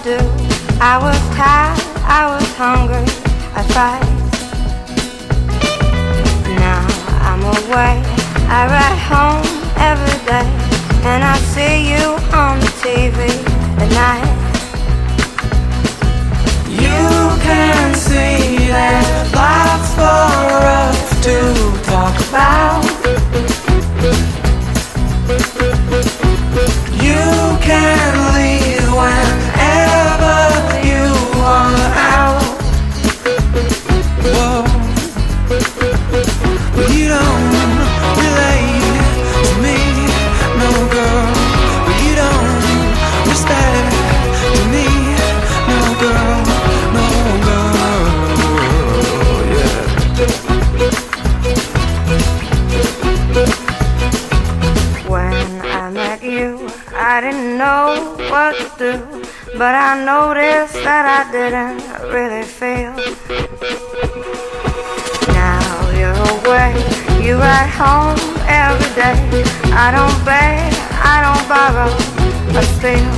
do. I was tired, I was hungry, I fight. Now I'm away, I ride home every day, and I see you on the TV at night. You can see that life's for us to talk about. You can leave whenever you are out. Whoa. But you don't relate to me, no girl. But you don't respect to me, no girl, no girl. Yeah. When I met you, I didn't know what to do, but I noticed that I didn't really feel. Now you're away, you ride home every day. I don't beg, I don't borrow, but still